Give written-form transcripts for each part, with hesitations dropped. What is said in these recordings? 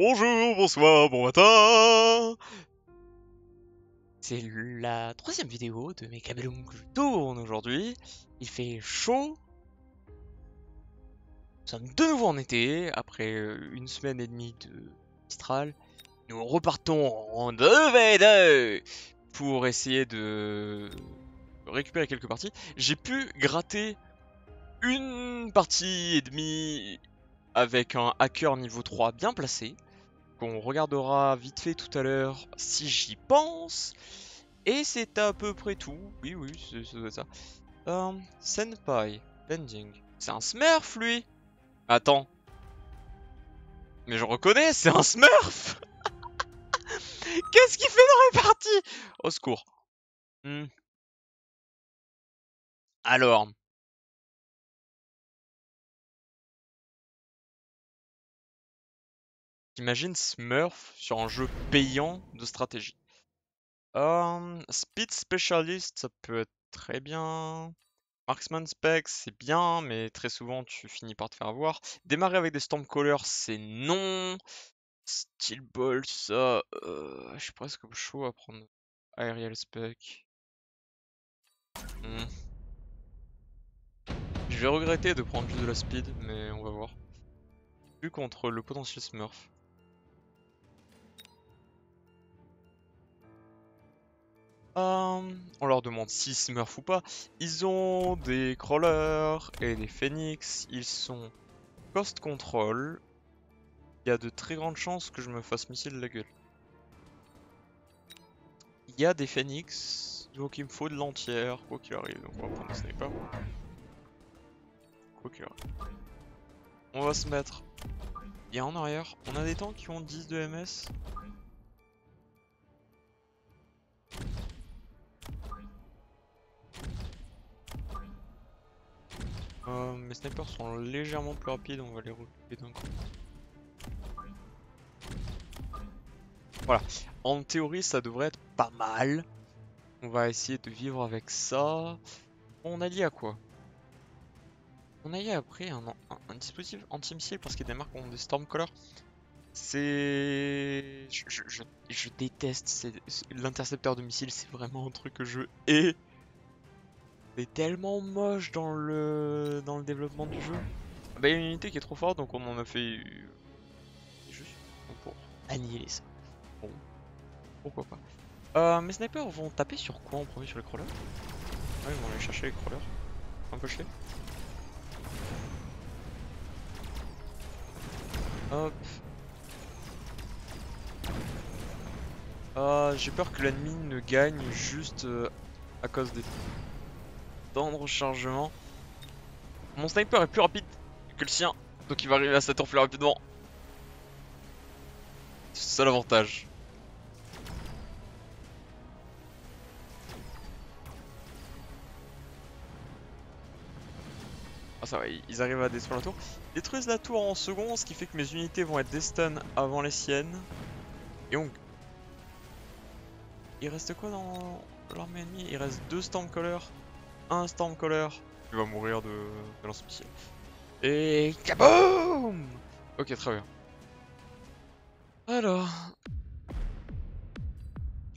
Bonjour, bonsoir, bon matin. C'est la troisième vidéo de mes Camelum que je tourne aujourd'hui. Il fait chaud. Nous sommes de nouveau en été, après une semaine et demie de Mistral. Nous repartons en 2v2 pour essayer de récupérer quelques parties. J'ai pu gratter une partie et demie avec un hacker niveau 3 bien placé, qu'on regardera vite fait tout à l'heure si j'y pense. Et c'est à peu près tout. Oui, oui, ça doit être ça. Senpai, Bending. C'est un Smurf, lui. Attends. Mais je reconnais, c'est un Smurf. Qu'est-ce qu'il fait dans les parties? Au secours. Alors. Imagine Smurf sur un jeu payant de stratégie. Speed Specialist, ça peut être très bien. Marksman Spec, c'est bien, mais très souvent tu finis par te faire avoir. Démarrer avec des Stormcallers, c'est non. Steel Ball, ça, je suis presque chaud à prendre Aerial Spec. Je vais regretter de prendre juste de la speed, mais on va voir. Vu contre le potentiel Smurf. On leur demande si Smurf ou pas. Ils ont des crawlers et des phoenix. Ils sont cost control. Il y a de très grandes chances que je me fasse missile la gueule. Il y a des phoenix, donc il me faut de l'entière, quoi qu'il arrive. Donc on va prendre un sniper. Quoi qu'il arrive. On va se mettre bien en arrière. On a des tanks qui ont 10 de MS. Mes snipers sont légèrement plus rapides, on va les recruter d'un coup. Voilà, en théorie ça devrait être pas mal. On va essayer de vivre avec ça. On a lié à quoi? On a lié après un dispositif anti-missile parce qu'il y a des marques qui ont des Stormcaller. C'est... Je déteste l'intercepteur de missiles, c'est vraiment un truc que je hais. C'est tellement moche dans le développement du jeu. Bah, il y a une unité qui est trop forte, donc on en a fait juste pour annihiler ça. Bon, pourquoi pas. Mes snipers vont taper sur quoi en premier? Sur les crawlers? Ouais, ils vont aller chercher les crawlers. Un peu chier. Hop. J'ai peur que l'ennemi ne gagne juste à cause des temps de rechargement. Mon sniper est plus rapide que le sien, donc il va arriver à sa tour plus rapidement. C'est ça l'avantage. Ah ça va, ils arrivent à détruire la tour. Ils détruisent la tour en second, ce qui fait que mes unités vont être destun avant les siennes. Et on... Il reste quoi dans l'armée ennemie? Il reste 2 Stormcaller, un Stormcaller. Il va mourir de lance-missile. Et kaboom! Ok, très bien. Alors...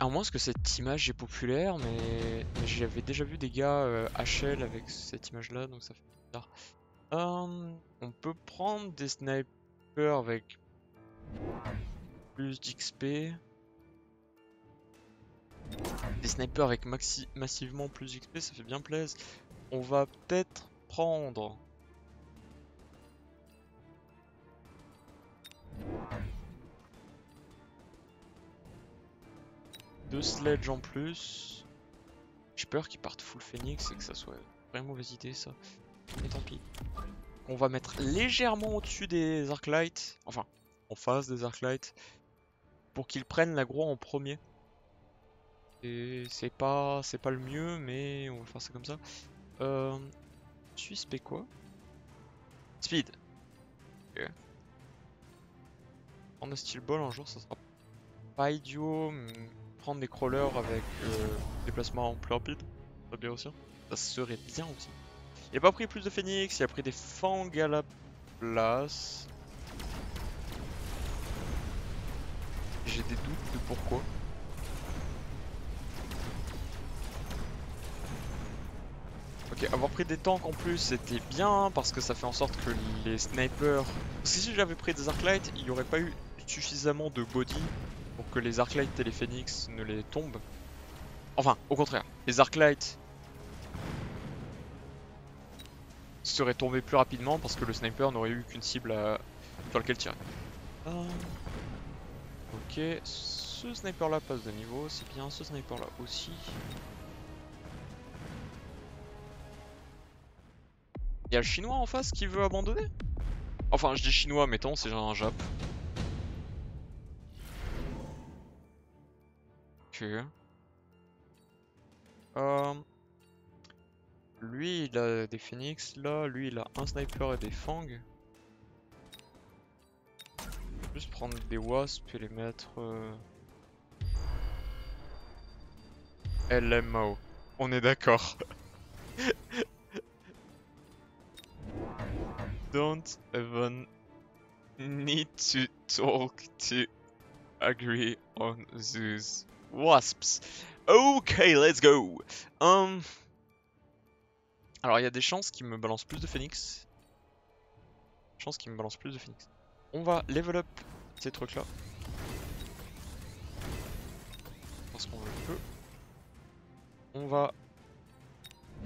À moins que cette image est populaire, mais j'avais déjà vu des gars HL avec cette image là, donc ça fait bizarre. On peut prendre des snipers avec plus d'XP. Des snipers avec massivement plus d'XP, ça fait bien plaisir. On va peut-être prendre... deux sledges en plus. J'ai peur qu'ils partent full phoenix et que ça soit une vraie mauvaise idée ça. Mais tant pis. On va mettre légèrement au-dessus des arclights. Enfin, en face des arclights. Pour qu'ils prennent l'aggro en premier. Et c'est pas le mieux, mais on va faire ça comme ça. Suspect quoi? Speed. Ok. Prendre un steel ball un jour, ça sera pas idiot. Prendre des crawlers avec déplacement plus rapide, ça serait bien aussi. Ça serait bien aussi. Il a pas pris plus de phoenix, il a pris des fangs à la place. des doutes de pourquoi. Ok, avoir pris des tanks en plus c'était bien parce que ça fait en sorte que les snipers... Parce que si j'avais pris des Arclights, il n'y aurait pas eu suffisamment de body pour que les Arclights et les Phoenix ne les tombent. Enfin, au contraire, les Arclights seraient tombés plus rapidement parce que le sniper n'aurait eu qu'une cible sur laquelle tirer. Ok, ce sniper là passe de niveau, c'est bien, ce sniper là aussi. Il y a le chinois en face qui veut abandonner? Enfin, je dis chinois, mettons, c'est genre un Jap. Ok. Lui, il a des phoenix là, lui, il a un sniper et des fangs. Juste prendre des wasps et les mettre... LMAO. On est d'accord. Don't even need to talk to agree on those wasps. Okay, let's go. Alors il y a des chances qu'il me balance plus de phoenix. Chance qu'il me balance plus de phoenix. On va level up ces trucs là. Parce qu'on le peut. On va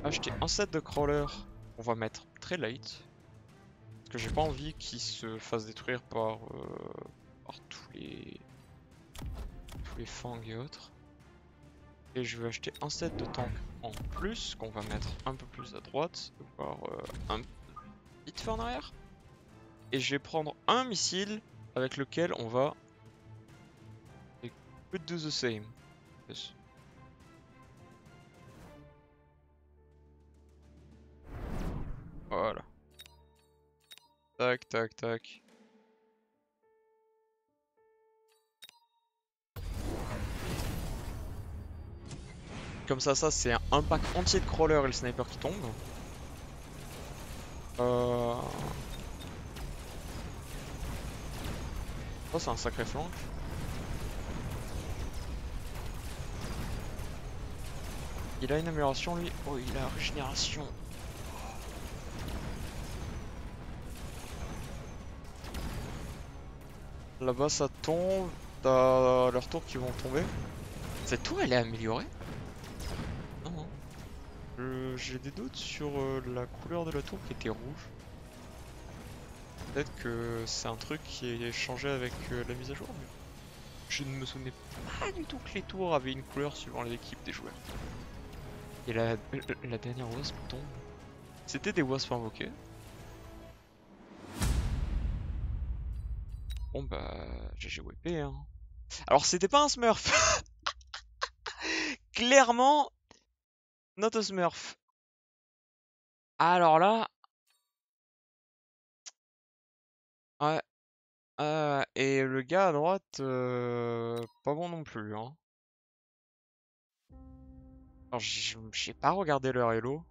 acheter un set de crawlers. On va mettre très late. Parce que j'ai pas envie qu'il se fasse détruire par tous les fangs et autres. Et je vais acheter un set de tanks en plus, qu'on va mettre un peu plus à droite, voire un vite fait en arrière. Et je vais prendre un missile avec lequel on va... Et could do the same. Yes. Voilà. Tac, tac, tac. Comme ça c'est un pack entier de crawlers et le sniper qui tombe. Ça c'est un sacré flank. Il a une amélioration lui. Oh, il a régénération. Là-bas ça tombe. T'as leurs tours qui vont tomber. Cette tour elle est améliorée? Non, non. J'ai des doutes sur la couleur de la tour qui était rouge. Peut-être que c'est un truc qui est changé avec la mise à jour, mais je ne me souvenais pas du tout que les tours avaient une couleur suivant l'équipe des joueurs. Et la dernière wasp tombe. C'était des wasps invoqués. Bon bah, GG WP hein. Alors c'était pas un smurf. Clairement, not a smurf. Alors là... Ouais. Et le gars à droite, pas bon non plus hein. Alors j'ai pas regardé leur elo.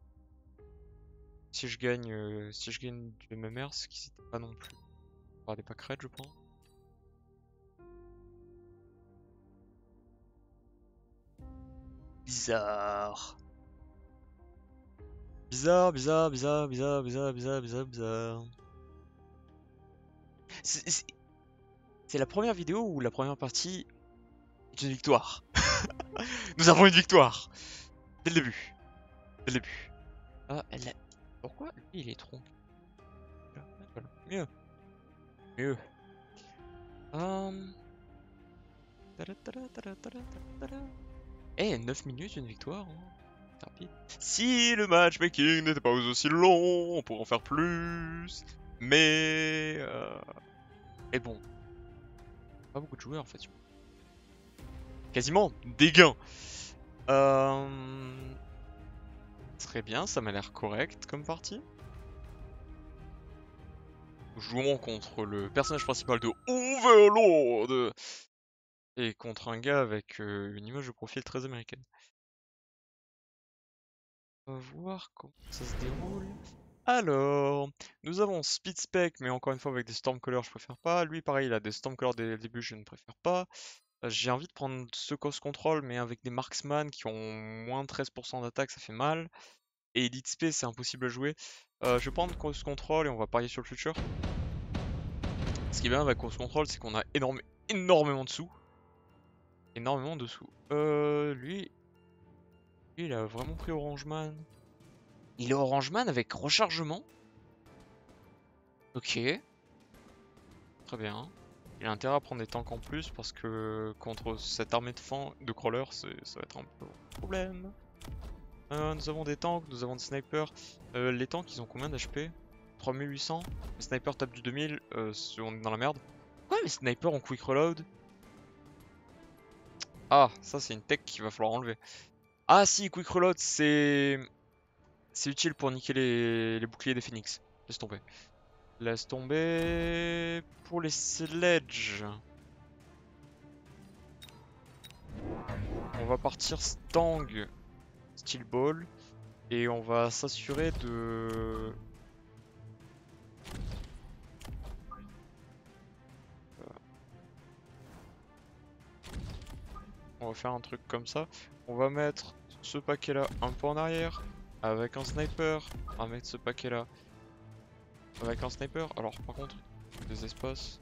Si je gagne du MMR, ce qui c'était pas non plus. Des packs raids je pense. Bizarre. Bizarre, bizarre, bizarre, bizarre, bizarre, bizarre, bizarre, bizarre. C'est la première vidéo où la première partie est une victoire. Nous avons une victoire. Dès le début. Dès le début. Ah, elle a... Pourquoi lui il est tronc? Voilà. Mieux. Mieux. Eh, 9 minutes, une victoire. Hein. C'est rapide. Si le matchmaking n'était pas aussi long, on pourrait en faire plus. Mais... Et bon. Pas beaucoup de joueurs en fait. Quasiment des gains. Très bien, ça m'a l'air correct comme partie. Jouons contre le personnage principal de Overlord et contre un gars avec une image de profil très américaine. On va voir comment ça se déroule. Alors, nous avons Speed Spec, mais encore une fois avec des Stormcaller, je préfère pas. Lui, pareil, il a des Stormcaller dès le début, je ne préfère pas. J'ai envie de prendre ce Coast Control, mais avec des marksman qui ont moins de 13% d'attaque, ça fait mal. Et Elite Spé, c'est impossible à jouer. Je vais prendre Coast Control et on va parier sur le futur. Ce qui est bien avec Coast Control, c'est qu'on a énormément de sous. Énormément de sous. Lui, il a vraiment pris Orangeman. Il est Orangeman avec rechargement. Ok. Très bien. Il a intérêt à prendre des tanks en plus parce que contre cette armée de crawlers, ça va être un peu un problème. Nous avons des tanks, nous avons des snipers. Les tanks, ils ont combien d'HP? 3800. Les snipers tapent du 2000. On est dans la merde. Pourquoi les snipers ont quick reload? Ah, ça c'est une tech qu'il va falloir enlever. Ah si, quick reload, c'est utile pour niquer les boucliers des phoenix. Laisse tomber. Laisse tomber. Pour les sledge, on va partir Stang, Steel Ball, et on va s'assurer de... On va faire un truc comme ça. On va mettre ce paquet là un peu en arrière, avec un sniper. On va mettre ce paquet là avec un sniper. Alors par contre, des espaces.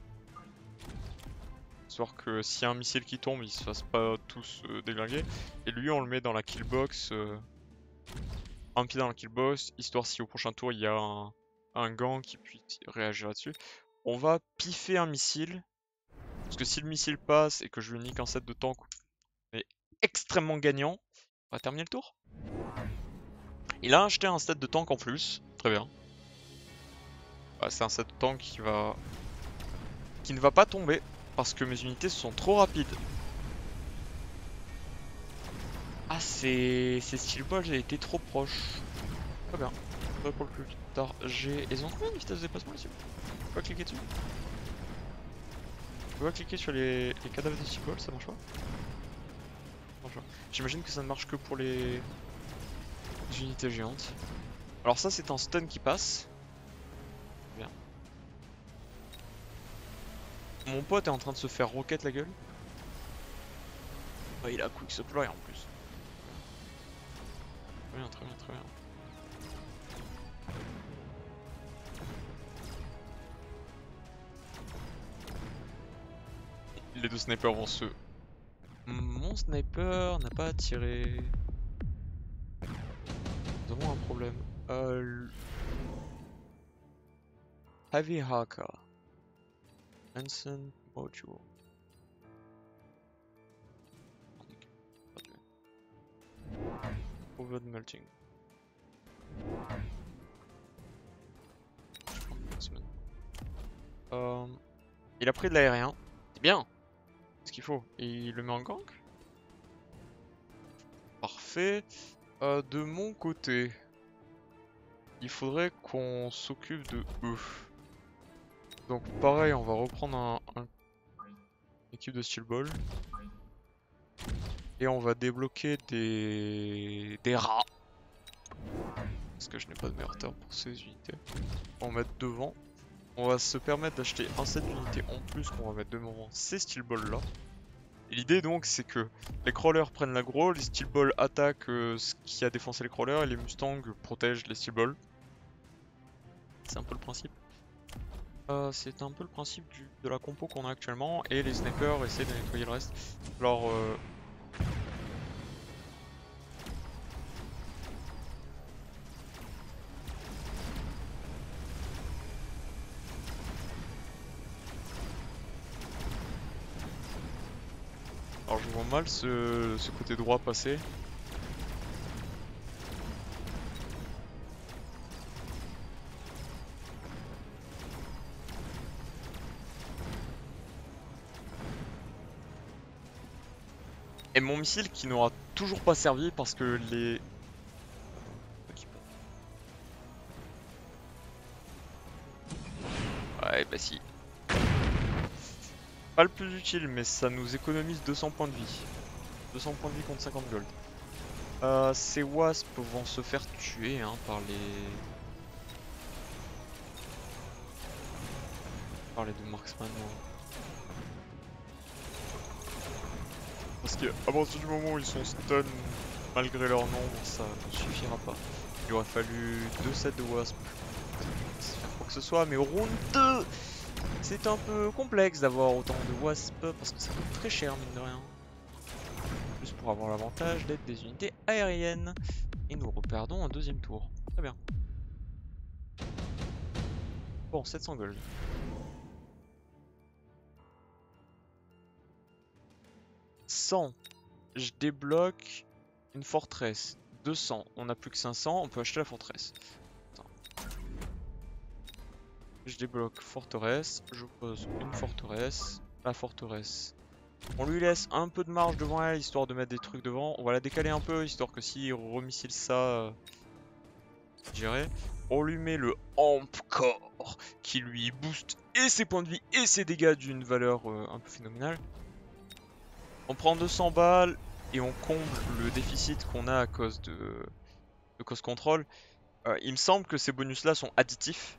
Histoire que s'il y a un missile qui tombe, ils se fassent pas tous déglinguer. Et lui, on le met dans la killbox. Un pied dans la killbox, histoire si au prochain tour il y a un gang qui puisse réagir là-dessus. On va piffer un missile. Parce que si le missile passe et que je lui nique un set de tank, on est extrêmement gagnant. On va terminer le tour. Il a acheté un set de tank en plus. Très bien. C'est un set de tank qui ne va pas tomber. Parce que mes unités sont trop rapides. Ah, c'est Steel Ball, j'ai été trop proche. Très bien. Très pour le plus tard. Ils ont combien de vitesse de déplacement ici? Je peux pas cliquer dessus. Je peux pas cliquer sur les cadavres de Steel Ball, ça marche pas? J'imagine que ça ne marche que pour les unités géantes. Alors ça c'est un stun qui passe. Bien. Mon pote est en train de se faire rocket la gueule. Oh, il a quick supply en plus. Très bien, très bien, très bien. Les deux snipers vont se... Mon sniper n'a pas tiré. Nous avons un problème. Heavy Haka. Hansen Module. Over the melting. Il a pris de l'aérien. C'est bien. C'est ce qu'il faut. Et il le met en gang. Parfait. De mon côté, il faudrait qu'on s'occupe de eux. Donc pareil, on va reprendre une équipe de Steel Ball. Et on va débloquer des rats. Parce que je n'ai pas de meilleur terme pour ces unités. On va mettre devant. On va se permettre d'acheter un set d'unités en plus qu'on va mettre devant ces Steel Balls là. Et l'idée donc c'est que les crawlers prennent l'aggro, les Steel Balls attaquent ce qui a défoncé les crawlers et les Mustangs protègent les Steel Balls. C'est un peu le principe. C'est un peu le principe de la compo qu'on a actuellement et les snipers essaient de nettoyer le reste. Alors je vois mal ce côté droit passer. Et mon missile qui n'aura toujours pas servi parce que les... Ouais bah si. Pas le plus utile mais ça nous économise 200 points de vie. 200 points de vie contre 50 gold. Ces wasps vont se faire tuer hein, par les deux marksman. parce qu'à partir du moment où ils sont stun, malgré leur nombre, ça ne suffira pas. Il aurait fallu 2 sets de wasp pour faire quoi que ce soit, mais au round 2, c'est un peu complexe d'avoir autant de wasp parce que ça coûte très cher, mine de rien. Juste pour avoir l'avantage d'être des unités aériennes. Et nous reperdons un deuxième tour. Très bien. Bon, 700 gold. 100. Je débloque une forteresse. 200. On n'a plus que 500. On peut acheter la forteresse. Attends. Je débloque forteresse. Je pose une forteresse. La forteresse. On lui laisse un peu de marge devant elle, histoire de mettre des trucs devant. On va la décaler un peu, histoire que s'il remissile ça, j'irai. On lui met le Amp Core, qui lui booste et ses points de vie et ses dégâts d'une valeur un peu phénoménale. On prend 200 balles et on comble le déficit qu'on a à cause de cost control. Il me semble que ces bonus-là sont additifs.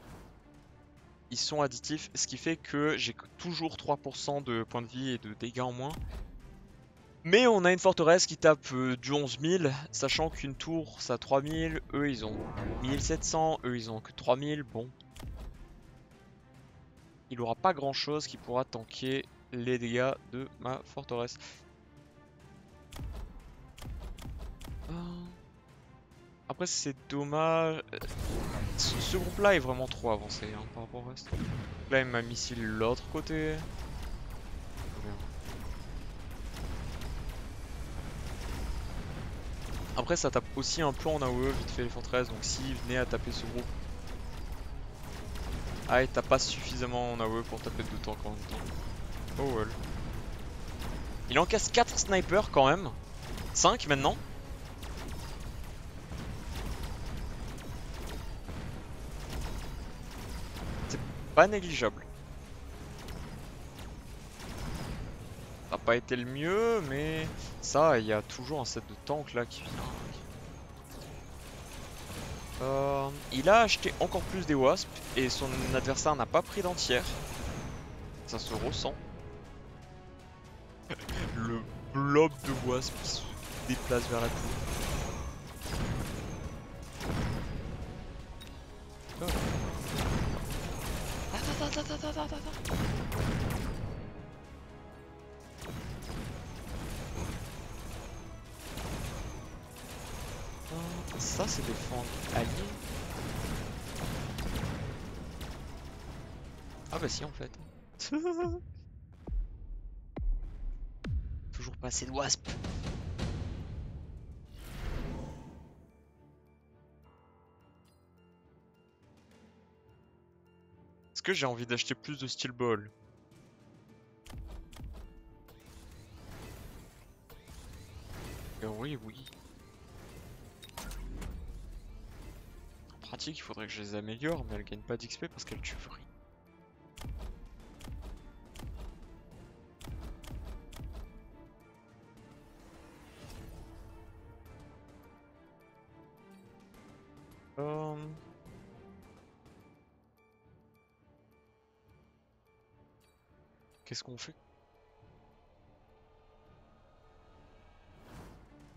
Ils sont additifs, ce qui fait que j'ai toujours 3% de points de vie et de dégâts en moins. Mais on a une forteresse qui tape du 11 000, sachant qu'une tour ça a 3000, eux ils ont 1700, eux ils ont que 3000, bon. Il aura pas grand chose qui pourra tanker les dégâts de ma forteresse. Après c'est dommage, ce groupe là est vraiment trop avancé hein, par rapport au reste. Là il m'a missile l'autre côté. Après ça tape aussi un peu en AOE vite fait les forteresses, donc s'il venait à taper ce groupe. Ah et t'as pas suffisamment en AOE pour taper deux tanks en même temps. Oh well. Il encaisse 4 snipers quand même. 5 maintenant. C'est pas négligeable. Ça n'a pas été le mieux, mais ça, il y a toujours un set de tanks là qui vient. Il a acheté encore plus des wasps et son adversaire n'a pas pris d'entière. Ça se ressent. Le blob de wasp qui se déplace vers la tour. Oh. Attends. Ça c'est défendre allié. Ah bah si en fait. Toujours pas assez de wasp. Est-ce que j'ai envie d'acheter plus de steel ball? Oui. En pratique, il faudrait que je les améliore, mais elles gagnent pas d'XP parce qu'elles tuent free. Qu'est-ce qu'on fait?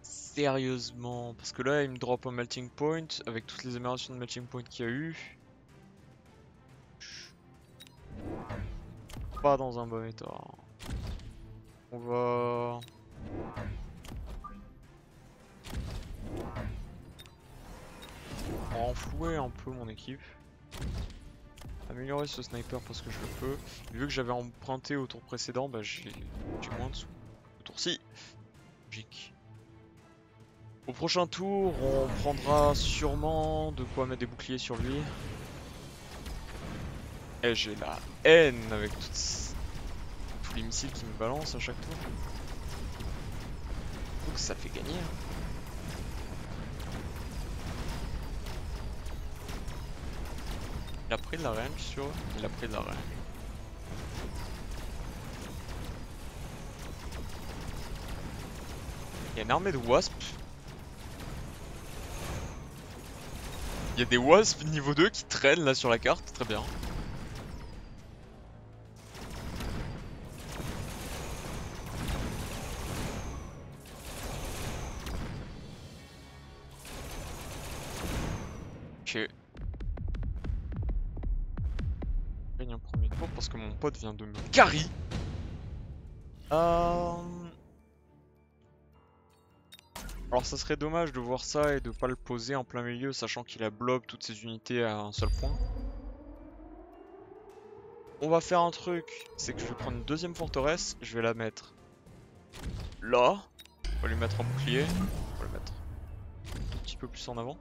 Sérieusement, parce que là il me drop un melting point avec toutes les améliorations de melting point qu'il y a eu. Pas dans un bon état. On va... renflouer un peu mon équipe. Améliorer ce sniper parce que je le peux. Vu que j'avais emprunté au tour précédent, bah j'ai moins de sous. Au tour-ci. Logique. Au prochain tour, on prendra sûrement de quoi mettre des boucliers sur lui. Et j'ai la haine avec tous les missiles qui me balancent à chaque tour. Donc ça fait gagner. Il a pris de la range sur eux. Il a pris de la range. Il y a une armée de wasps. Il y a des wasps niveau 2 qui traînent là sur la carte, très bien. que mon pote vient de me carry. Alors ça serait dommage de voir ça et de pas le poser en plein milieu, sachant qu'il a blob toutes ses unités à un seul point. On va faire un truc, c'est que je vais prendre une deuxième forteresse, je vais la mettre là. On va lui mettre un bouclier, on va le mettre un tout petit peu plus en avant.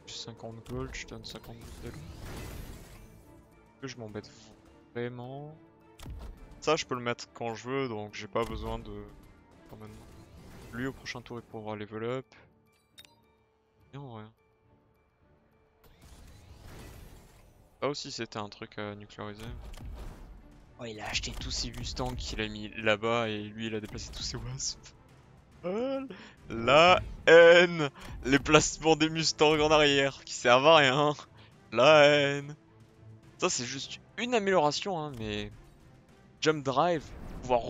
50 gold, je donne 50 gold. Je m'embête vraiment. Ça je peux le mettre quand je veux, donc j'ai pas besoin de... Quand même. Lui au prochain tour il pourra level up. Et en vrai. Ça aussi c'était un truc à nucléariser. Oh, il a acheté tous ses Mustangs qu'il a mis là-bas et lui il a déplacé tous ses Wasps. La haine. Les placements des Mustangs en arrière qui servent à rien. La haine. Ça c'est juste une amélioration hein, mais... Jump drive, pouvoir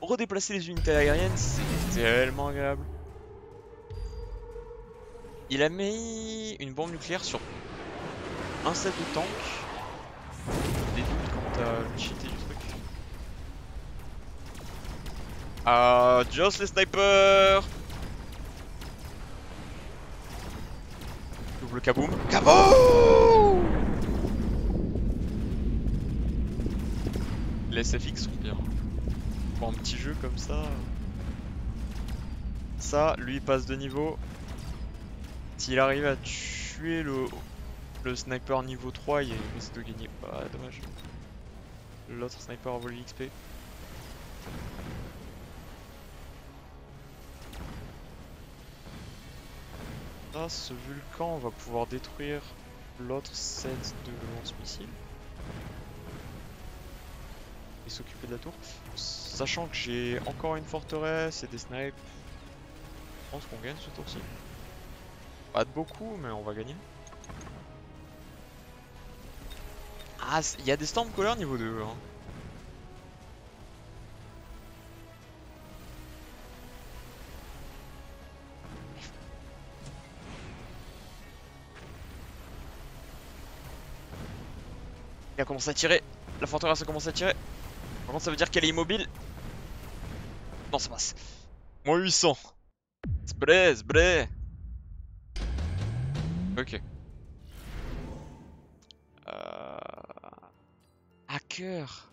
redéplacer les unités aériennes, c'est tellement agréable. Il a mis une bombe nucléaire sur un set de tank. Des doutes quant à l'utilité du truc. Ah, just les snipers. Double kaboom. Kaboom. Les SFX sont bien. Pour un petit jeu comme ça. Ça, lui il passe de niveau. S'il arrive à tuer le sniper niveau 3, il risque de gagner. Ah, dommage. L'autre sniper a volé l'XP. Ah, ce Vulcan va pouvoir détruire l'autre set de lance-missiles. Et s'occuper de la tour. Sachant que j'ai encore une forteresse et des snipes. Je pense qu'on gagne ce tour-ci. Pas de beaucoup, mais on va gagner. Ah, il y a des Stormcallers niveau 2. Hein. Il a commencé à tirer. La forteresse a commencé à tirer. Par contre, ça veut dire qu'elle est immobile. Non, ça passe. Moins 800. Sbré, sbré. Ok. Hacker.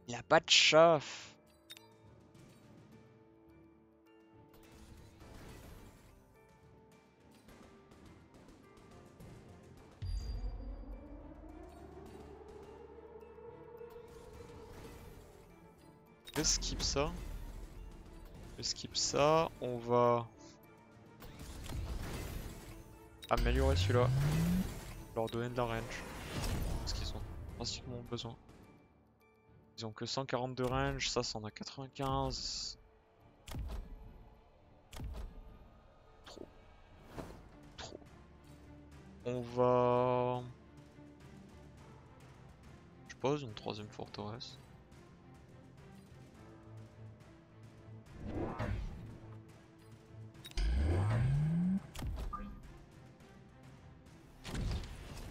Il a pas de chaff. Je skip ça. Je skip ça. On va améliorer celui-là. Leur donner de la range. Parce qu'ils ont pratiquement besoin. Ils ont que 140 de range. Ça, ça en a 95. Trop. Trop. On va... Je pose une troisième forteresse.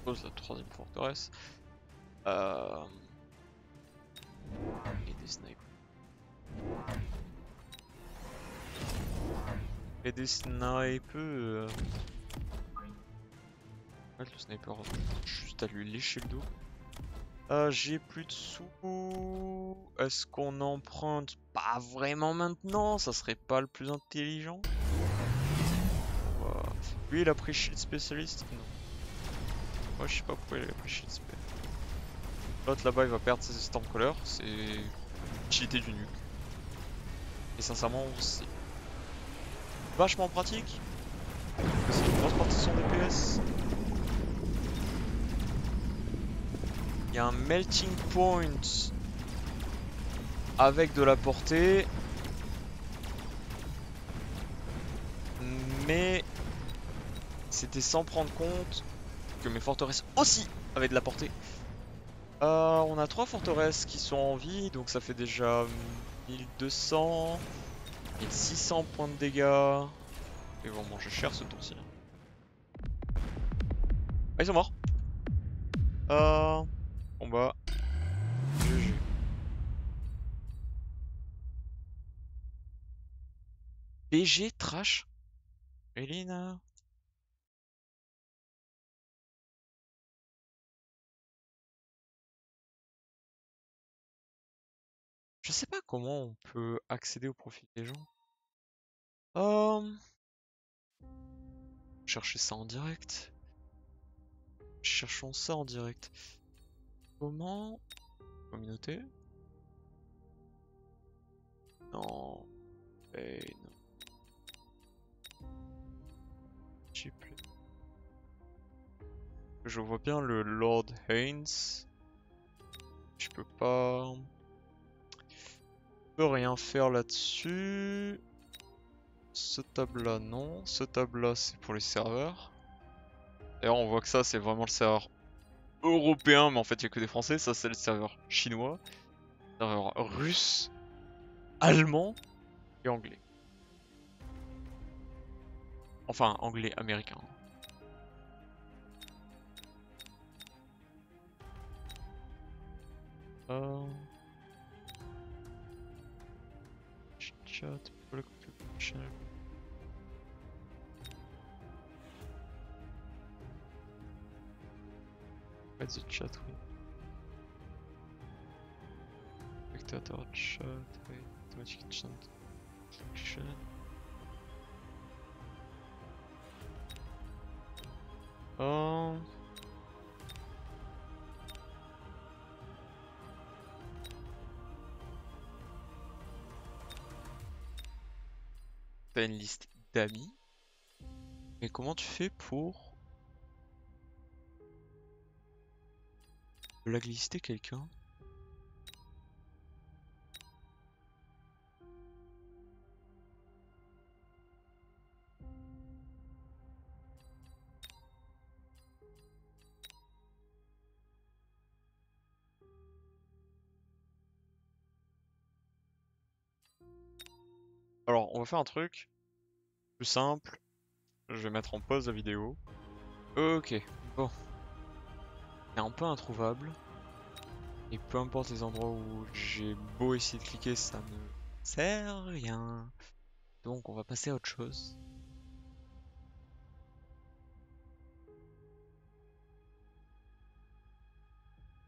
Pose la troisième forteresse. Et des snipers. Et des snipers. Le sniper, juste à lui lécher le dos. J'ai plus de sous. Est-ce qu'on emprunte? Pas vraiment maintenant, ça serait pas le plus intelligent. Lui il a pris shield spécialiste? Non. Moi je sais pas pourquoi il a pris shield spé. L'autre là-bas il va perdre ses Stormcallers, c'est l'utilité du nuke. Et sincèrement c'est vachement pratique. C'est une grosse partie de son DPS. Il y a un melting point avec de la portée. Mais c'était sans prendre compte que mes forteresses aussi avaient de la portée. On a 3 forteresses qui sont en vie, donc ça fait déjà 1200, 1600 points de dégâts. Ils vont manger cher ce tour-ci. Ah, ils sont morts. Ah, combat. GG. BG trash. Elina. Je sais pas comment on peut accéder au profil des gens. Euh, chercher ça en direct. Cherchons ça en direct. Comment? Communauté? Non. Non. Je vois bien le Lord Haynes. Je peux pas. Je peux rien faire là-dessus. Ce tab-là, non. Ce tab-là, c'est pour les serveurs. D'ailleurs, on voit que ça, c'est vraiment le serveur européen, mais en fait, il n'y a que des Français. Ça, c'est le serveur chinois, serveur russe, allemand et anglais. Enfin, anglais américain. Euh... Chat, public channel. What's the chat window? Spectator chat, wait, automatic chat function. Oh. T'as une liste d'amis. Mais comment tu fais pour blacklister quelqu'un? Alors, on va faire un truc plus simple. Je vais mettre en pause la vidéo. Ok, bon. C'est un peu introuvable. Et peu importe les endroits où j'ai beau essayer de cliquer, ça ne sert à rien. Donc on va passer à autre chose.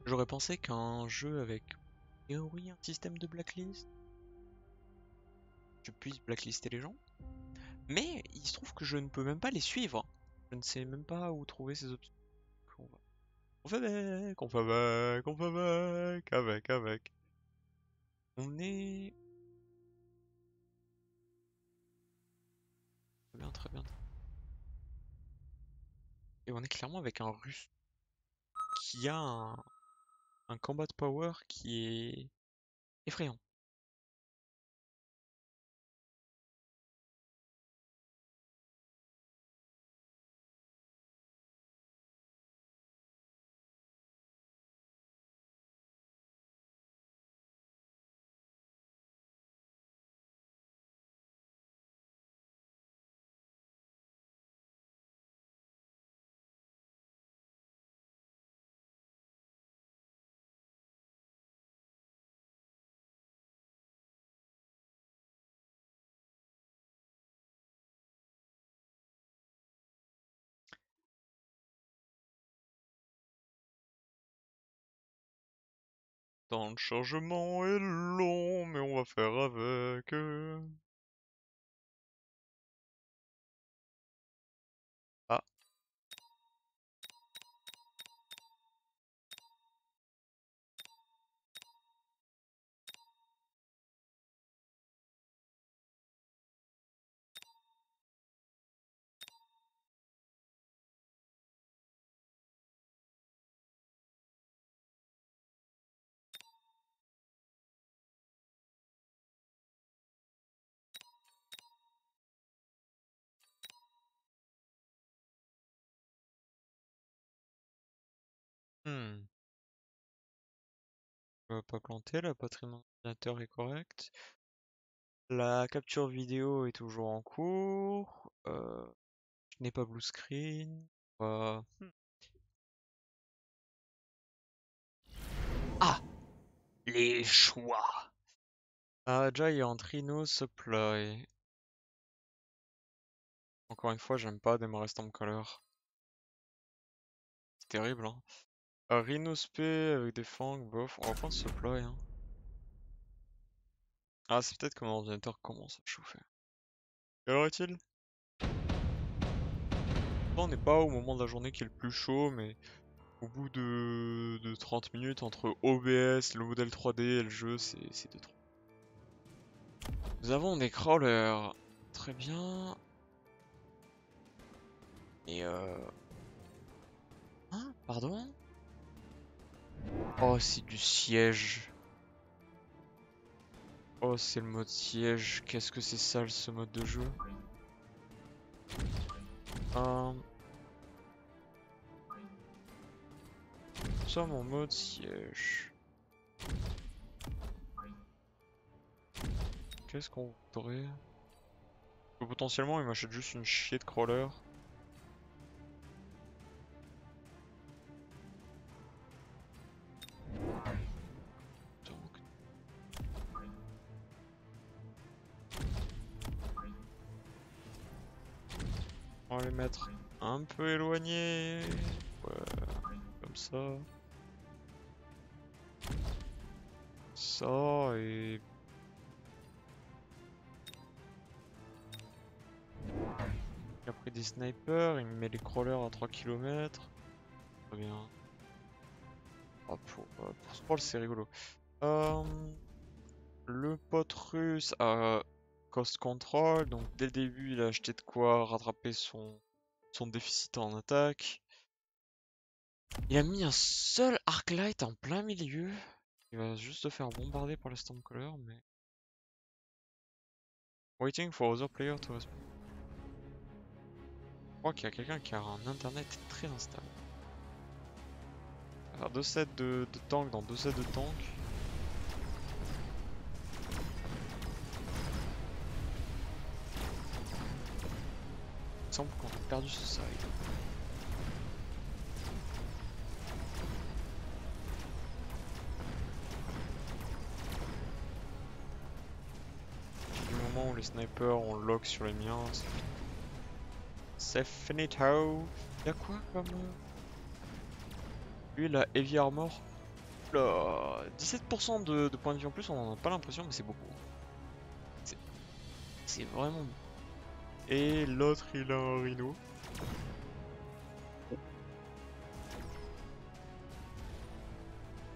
J'aurais pensé qu'un jeu avec, en théorie, un système de blacklist, je puisse blacklister les gens. Mais il se trouve que je ne peux même pas les suivre. Je ne sais même pas où trouver ces options. On fait avec, on fait avec, on fait avec. On est... Très bien, très bien. Et on est clairement avec un russe qui a un combat power qui est effrayant. Tant le chargement est long, mais on va faire avec. Ah, hmm. On va pas planter, la batterie de mon ordinateur est correcte. La capture vidéo est toujours en cours. Je n'ai pas blue screen. les choix. Ah, Giant Rhino Supply. Encore une fois, j'aime pas démarrer Stormcaller. C'est terrible, hein. Rhino Spé avec des fangs, bof. On va prendre Supply, hein. Ah, c'est peut-être que mon ordinateur commence à chauffer. Quelle heure est-il? On n'est pas au moment de la journée qui est le plus chaud, mais au bout de 30 minutes entre OBS, le modèle 3D et le jeu, c'est de trop. Nous avons des crawlers. Très bien. Et Hein? Pardon? Oh, c'est du siège. Oh, c'est le mode siège. Qu'est-ce que c'est sale ce mode de jeu. Ça, mon mode siège. Qu'est-ce qu'on voudrait? Potentiellement, il m'achète juste une chier de crawler. On va les mettre un peu éloignés. Ouais, comme ça. Ça et... Il a pris des snipers, il me met les crawlers à 3 km. Très bien. Ah, pour Sprawl c'est rigolo. Le pote russe a cost control, donc dès le début il a acheté de quoi rattraper son déficit en attaque. Il a mis un seul Arclight en plein milieu. Il va juste se faire bombarder par le Stormcaller, mais... Waiting for other players to respond. Je crois qu'il y a quelqu'un qui a un internet très instable. Alors 2 sets de tanks dans 2 sets de tanks. Il semble qu'on a perdu ce side. Du moment où les snipers ont lock sur les miens, c'est finito. Y'a quoi comme... Lui il a heavy armor. Là, 17% de points de vie en plus, on en a pas l'impression, mais c'est beaucoup. C'est vraiment... Et l'autre il a un rhino.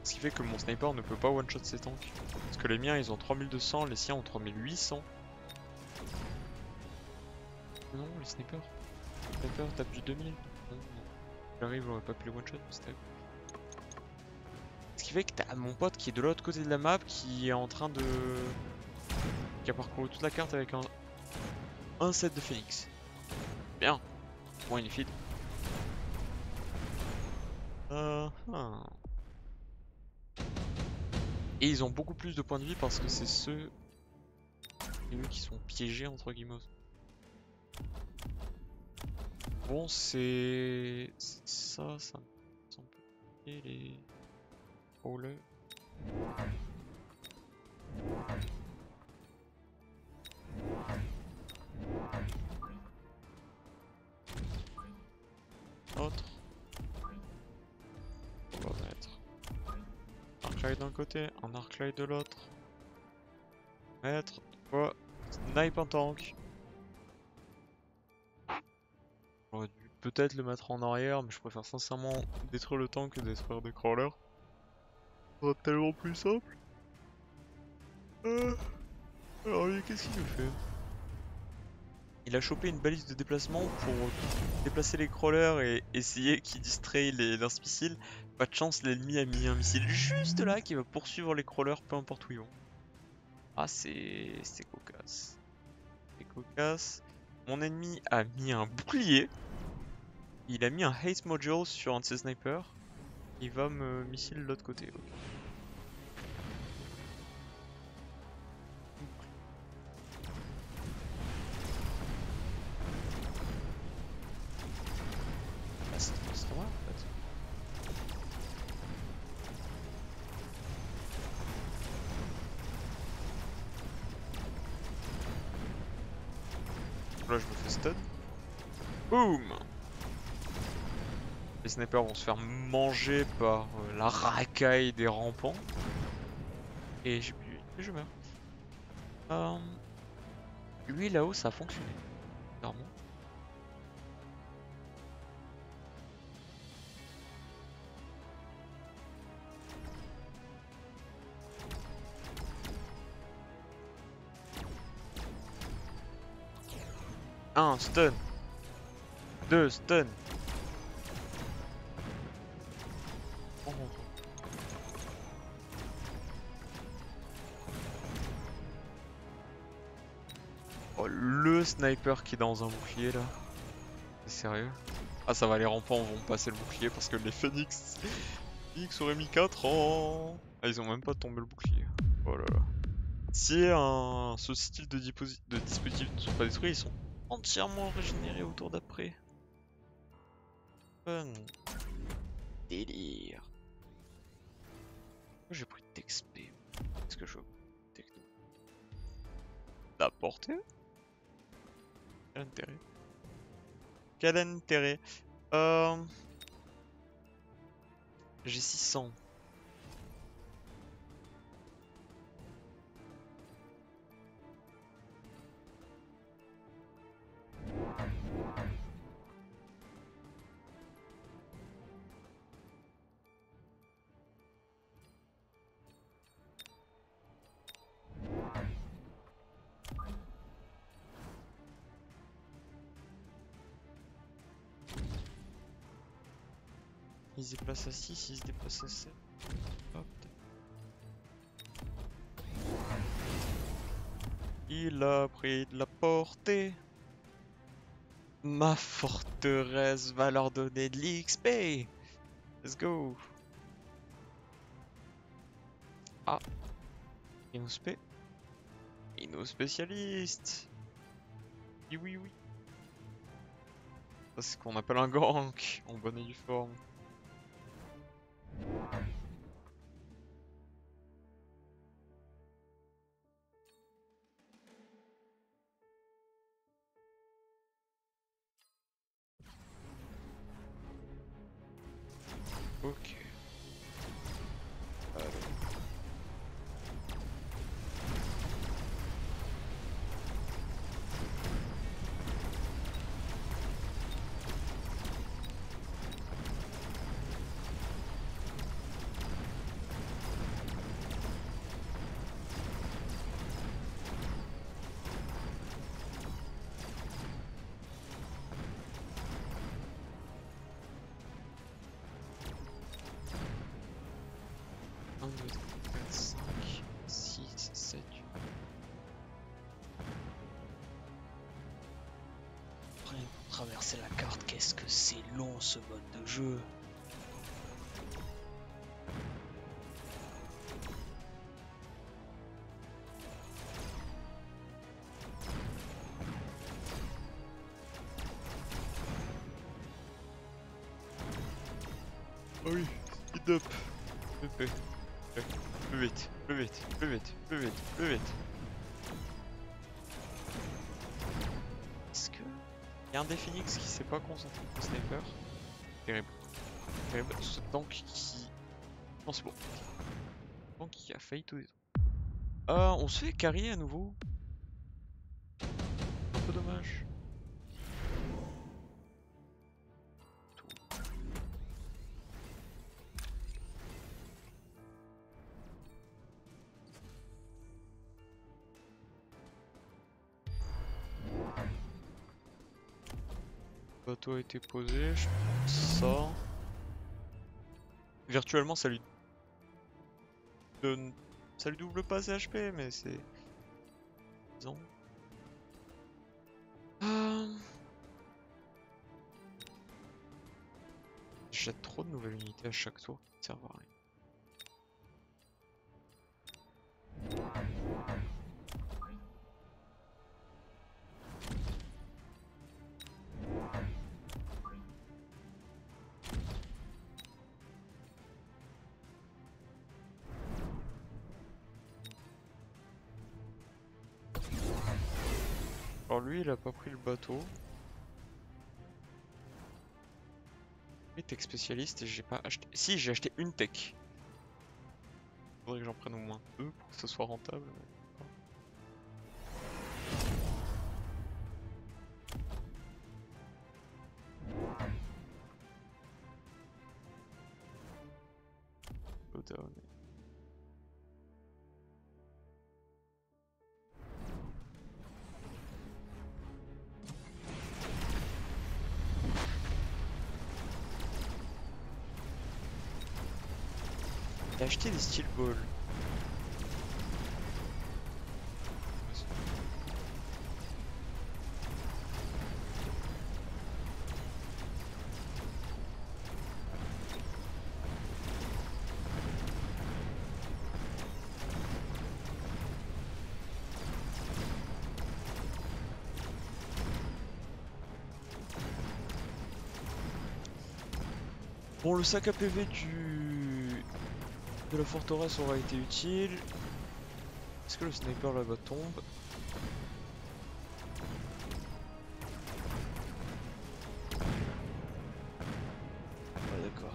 Ce qui fait que mon sniper ne peut pas one shot ses tanks. Parce que les miens ils ont 3200, les siens ont 3800. Non, les snipers. Les snipers tapent du 2000. Non. J'arrive, j'aurais pas pu les one shot, mais c'était... Ce qui fait que t'as mon pote qui est de l'autre côté de la map qui est en train de... qui a parcouru toute la carte avec un set de phoenix. Bien. Bon, il est feed. Et ils ont beaucoup plus de points de vie parce que c'est ceux qui sont piégés entre guillemets. Bon, c'est ça me semble compliqué les crawlers. Autre. On va mettre un arclight d'un côté, un arclight de l'autre. Mettre quoi? Snipe un tank. J'aurais dû peut-être le mettre en arrière, mais je préfère sincèrement détruire le tank que détruire des crawlers. Ça sera tellement plus simple. Alors lui, qu'est-ce qu'il nous fait? Il a chopé une balise de déplacement pour déplacer les crawlers et essayer qu'ils distraient les lance-missiles. Pas de chance, l'ennemi a mis un missile juste là qui va poursuivre les crawlers peu importe où ils vont. Ah, c'est cocasse. C'est cocasse. Mon ennemi a mis un bouclier. Il a mis un haste module sur un de ses snipers. Il va me missile de l'autre côté. Okay. Ah, c'est très mal en fait. là je me fais stun. Boum. Les snipers vont se faire manger par la racaille des rampants. Et je meurs. Lui là-haut ça a fonctionné. Clairement. Un stun. 2 stun. Oh. Oh, le sniper qui est dans un bouclier là. C'est sérieux? Ah ça va, les rampants vont passer le bouclier parce que les Phoenix auraient mis 4 ans. Ah ils ont même pas tombé le bouclier. Oh là là. Si ce style de dispositifs ne sont pas détruits, ils sont entièrement régénérés au tour d'après. Fun. Délire. Pourquoi j'ai pris d'XP? Est-ce que je veux techno? La portée? Quel intérêt? Quel intérêt? J'ai 600. Il se déplace à 6, il se déplace à 7. Hop. Il a pris de la portée. Ma forteresse va leur donner de l'XP. Let's go. Ah. Innospé. Inno spécialiste. Oui, oui, oui. C'est ce qu'on appelle un gank en bonne et due forme. Ok. Alors. Un, deux, trois, quatre, cinq, six, sept. Après, pour traverser la carte, qu'est-ce que c'est long ce mode de jeu. Oh oui, speed up. Plus vite, plus vite, plus vite, plus vite, plus vite. Est-ce que y a un des Phoenix qui s'est pas concentré sur le sniper? Terrible. Terrible. Ce tank qui... Non c'est bon. Ce tank qui a failli tout détruire. On se fait carry à nouveau. Un peu dommage. Le bateau a été posé, je prends ça. Virtuellement ça lui donne... Ça lui double pas ses HP mais c'est... Non. Je jette trop de nouvelles unités à chaque tour qui ne servent à rien. Alors lui, il a pas pris le bateau. Et tech spécialiste et j'ai pas acheté. Si, j'ai acheté une tech. Faudrait que j'en prenne au moins 2 pour que ce soit rentable. Down. J'ai acheté des steel balls. Bon, le sac à PV de la forteresse aura été utile. Est-ce que le sniper là-bas tombe? Ah d'accord.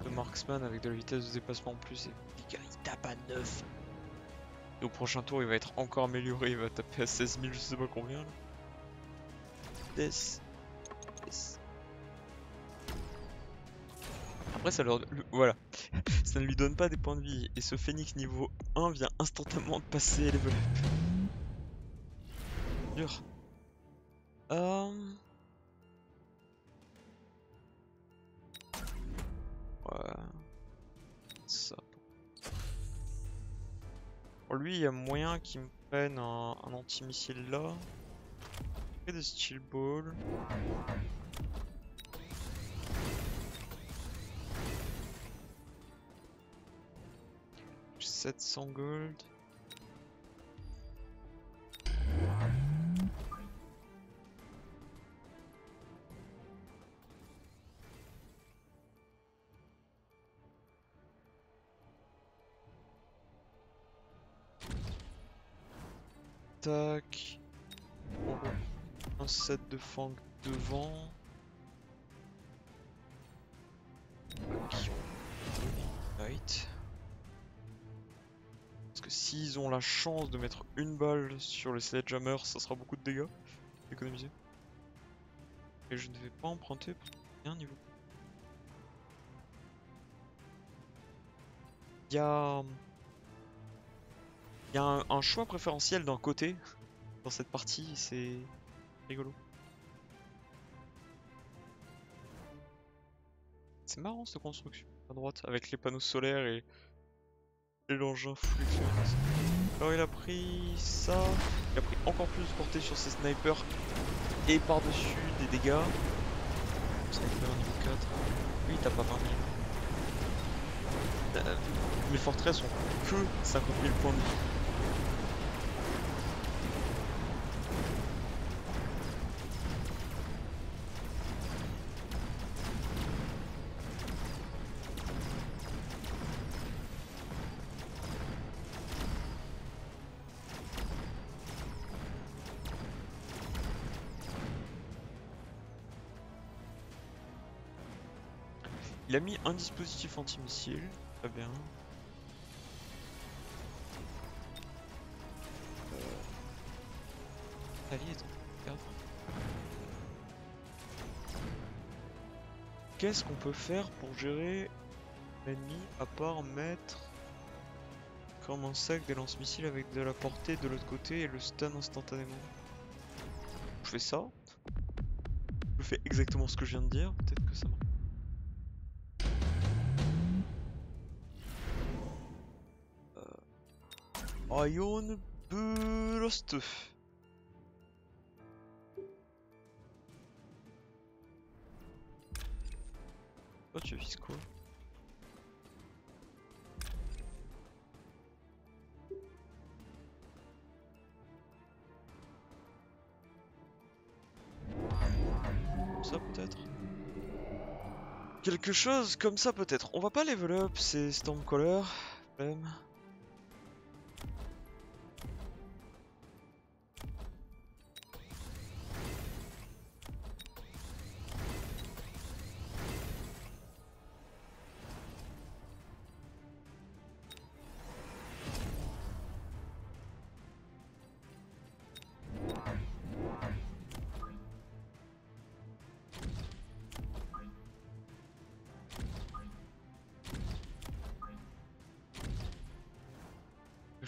Le marksman avec de la vitesse de déplacement en plus et les gars il tape à 9. Et au prochain tour il va être encore amélioré, il va taper à 16 000 je sais pas combien là. Yes. Après ça leur... Voilà. Ça ne lui donne pas des points de vie. Et ce phénix niveau 1 vient instantanément de passer level up. Dur. Ouais. Ça. Pour lui, il y a moyen qu'il me prenne un anti-missile là. Et des steel balls. 700 gold. Tac. Un set de fang devant. Right. Parce que s'ils ont la chance de mettre une balle sur les sledgehammer, ça sera beaucoup de dégâts économisés. Et je ne vais pas emprunter pour rien niveau. Il y a un choix préférentiel d'un côté dans cette partie, c'est rigolo. C'est marrant cette construction à droite avec les panneaux solaires et l'engin full expérience. Alors il a pris ça, il a pris encore plus de portée sur ses snipers et par-dessus des dégâts. Sniper niveau 4, lui il tape pas 20 000. Les forteresses ont que 50 000 points de vie. Il a mis un dispositif anti-missile, très bien. Allié est en perdre. Qu'est-ce qu'on peut faire pour gérer l'ennemi à part mettre comme un sac des lance-missiles avec de la portée de l'autre côté et le stun instantanément? Je fais ça. Je fais exactement ce que je viens de dire, peut-être que ça marche. Ion Burst. Oh, tu vises quoi? Ça peut-être. Quelque chose comme ça peut-être. On va pas level up ces Stormcaller. Même.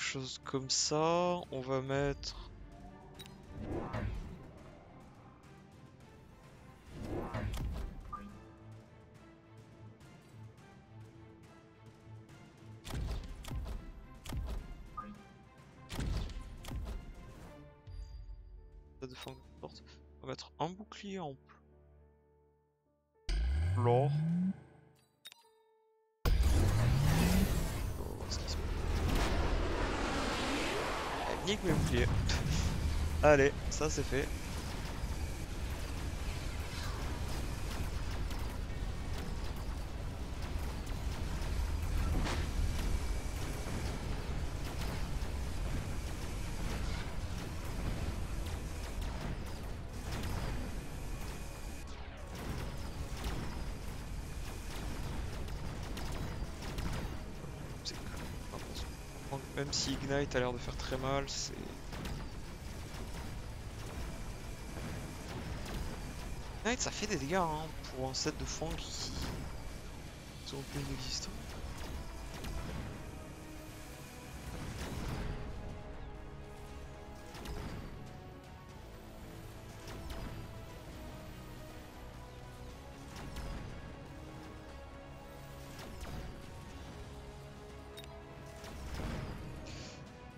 chose comme ça. On va mettre... de forme forte. On va mettre un bouclier en l'or. On va voir ce qui se passe. Nique mes boucliers. Allez, ça c'est fait. Même si Ignite a l'air de faire très mal, c'est... Ignite ça fait des dégâts hein, pour un set de Fang qui sont plus inexistants.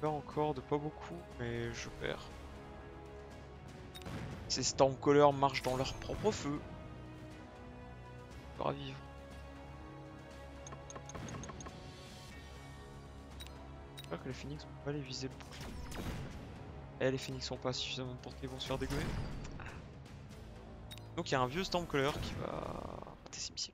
Encore de pas beaucoup, mais je perds. Ces Stormcaller marchent dans leur propre feu. Pour vivre. J'espère que les Phoenix vont pas les viser le bouclier. Et les Phoenix sont pas suffisamment portés, ils vont se faire dégommer. Donc il y a un vieux Stormcaller qui va porter ses missiles.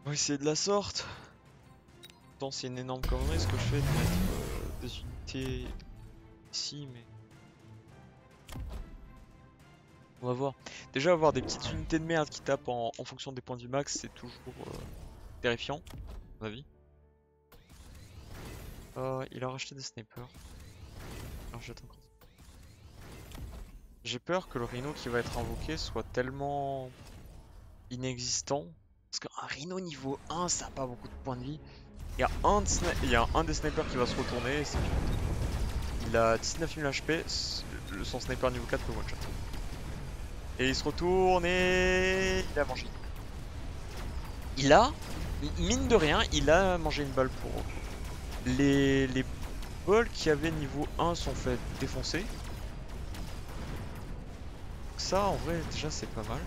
On va essayer de la sorte. Pourtant c'est une énorme connerie ce que je fais de mettre des unités ici, mais... On va voir. Déjà avoir des petites unités de merde qui tapent en fonction des points du max, c'est toujours terrifiant, à mon avis. Il a racheté des snipers. Alors jette encore. J'ai peur que le rhino qui va être invoqué soit tellement inexistant. Parce qu'un rhino niveau 1, ça n'a pas beaucoup de points de vie. Il y a un des snipers qui va se retourner et c'est fini. Il a 19 000 HP, son sniper niveau 4 peut one shot. Et il se retourne et il a mangé. Il a, mine de rien, il a mangé une balle pour... Les balls qui avaient niveau 1 sont fait défoncer. Donc ça en vrai déjà c'est pas mal.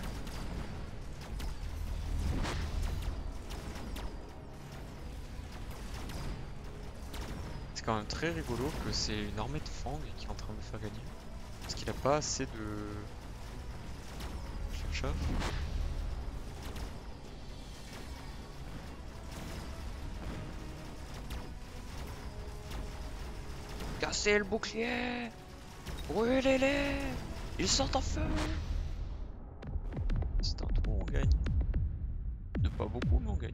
C'est quand même très rigolo que c'est une armée de Fang qui est en train de me faire gagner. Parce qu'il a pas assez de... Chef. Cassez le bouclier! Brûlez-les! Ils sont en feu! C'est un tour, on gagne. De pas beaucoup, mais on gagne.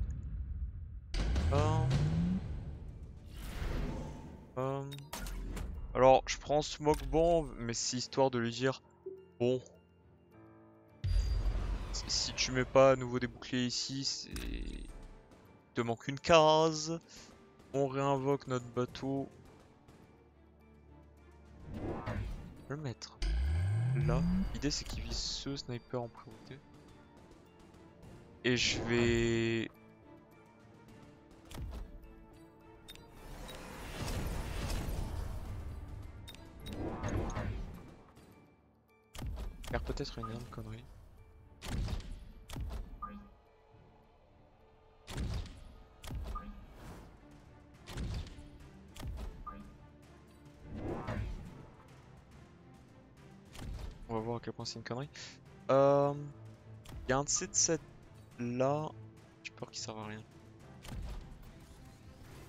Alors, je prends Smoke Bomb, mais c'est histoire de lui dire bon, si tu mets pas à nouveau des boucliers ici, c'est... Il te manque une case. On réinvoque notre bateau. Je vais le mettre là. L'idée c'est qu'il vise ce sniper en priorité. Et je vais... faire peut-être une énorme connerie. On va voir à quel point c'est une connerie. Il y a un de ces sets là. J'ai peur qu'il serve à rien.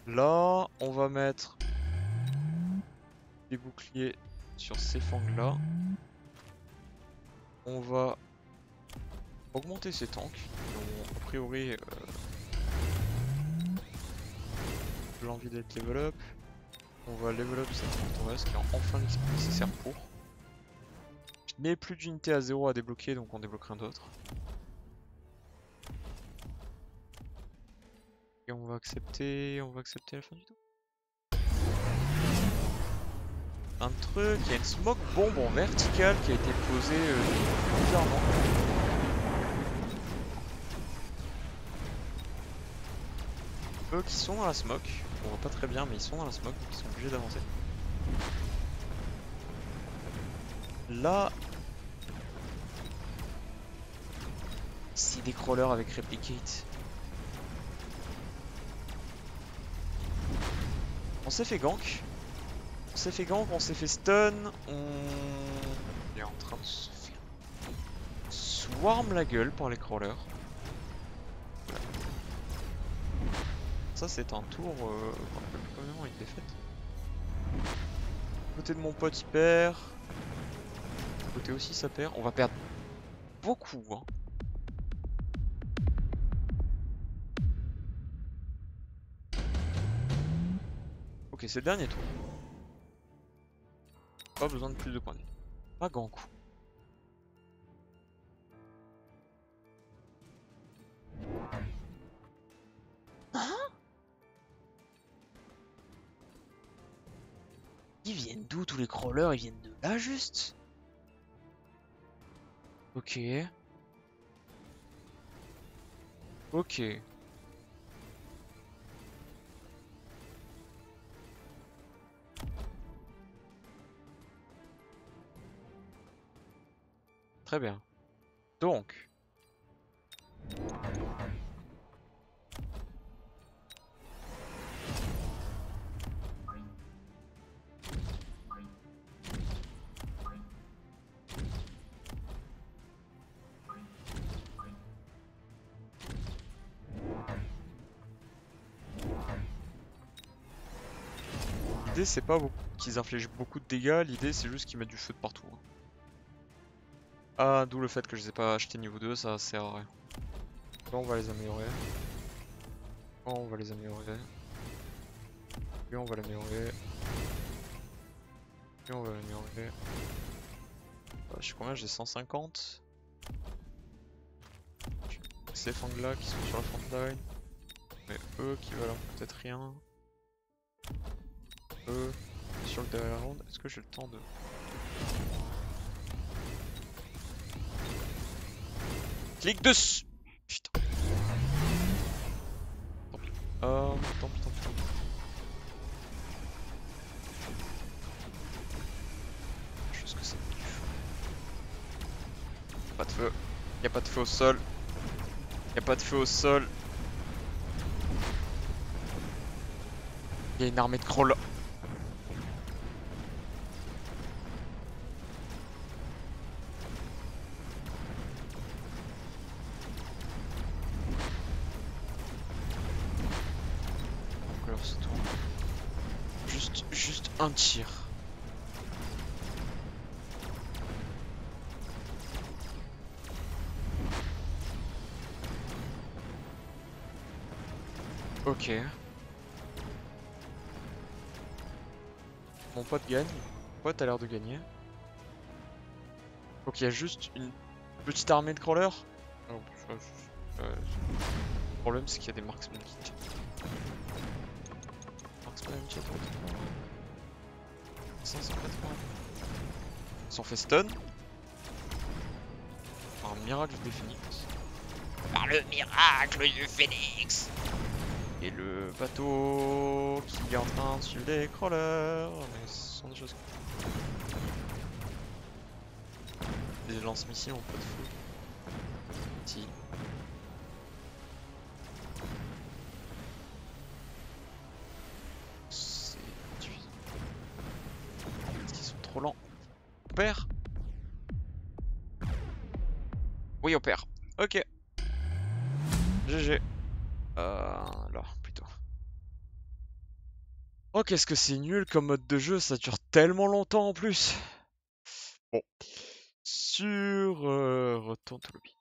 Là, on va mettre des boucliers sur ces fangs là. On va augmenter ces tanks qui ont a priori l'envie d'être level up. On va level up cette forteresse qui a enfin l'XP nécessaire pour. Je n'ai plus d'unité à 0 à débloquer, donc on débloque rien d'autre. Et on va accepter la fin du tour. Un truc, il y a une smoke bombe en verticale qui a été posée bizarrement. Eux qui sont dans la smoke, on voit pas très bien mais ils sont dans la smoke donc ils sont obligés d'avancer. Là, c'est des crawlers avec replicate. On s'est fait gank. On s'est fait gank, on s'est fait stun, on est en train de se faire swarm la gueule par les crawlers. Voilà. Ça c'est un tour qu'on appelle probablement une défaite. Côté de mon pote il perd. Côté aussi ça perd. On va perdre beaucoup hein. Ok c'est le dernier tour. Pas besoin de plus de points de vie. Pas grand coup. Hein? Ils viennent d'où tous les crawlers? Ils viennent de là juste? Ok. Ok. Très bien. Donc. L'idée c'est pas qu'ils infligent beaucoup de dégâts, l'idée c'est juste qu'ils mettent du feu de partout. Ah, d'où le fait que je les ai pas achetés niveau 2, ça sert à rien. Là on va les améliorer. Là on va les améliorer. Puis on va l'améliorer. Puis on va l'améliorer. Je sais combien, j'ai 150. Ces fangs là qui sont sur la frontline. Mais eux qui valent peut-être rien. Eux sur le derrière round. Est-ce que j'ai le temps de... Clique dessus. Putain. Tant pis. Tant pis. Chose que c'est du feu. Pas de feu. Y'a pas de feu au sol. Y'a pas de feu au sol. Y'a une armée de crawlers. Alors c'est tout. Juste un tir. Ok. Mon pote gagne. Mon pote a l'air de gagner. Donc il y a juste une petite armée de crawlers. Oh, le problème c'est qu'il y a des marksmen qui tirent. Marksman chat 580. s'en fait stun. Par un miracle des phoenix. Par le miracle du phénix. Et le bateau qui est en train de suivre les crawlers. Mais ce sont des choses... Des lance-missiles ont pas de feu. Si. C'est insuffisant. Parce qu'ils sont trop lents. On perd? Oui, on perd. Ok. GG. Là, plutôt. Oh, qu'est-ce que c'est nul comme mode de jeu, ça dure tellement longtemps en plus. Bon. Sur... retourne au lobby.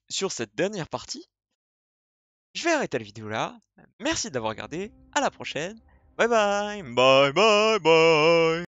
Sur cette dernière partie, je vais arrêter la vidéo là. Merci d'avoir regardé. À la prochaine. Bye bye. Bye bye bye.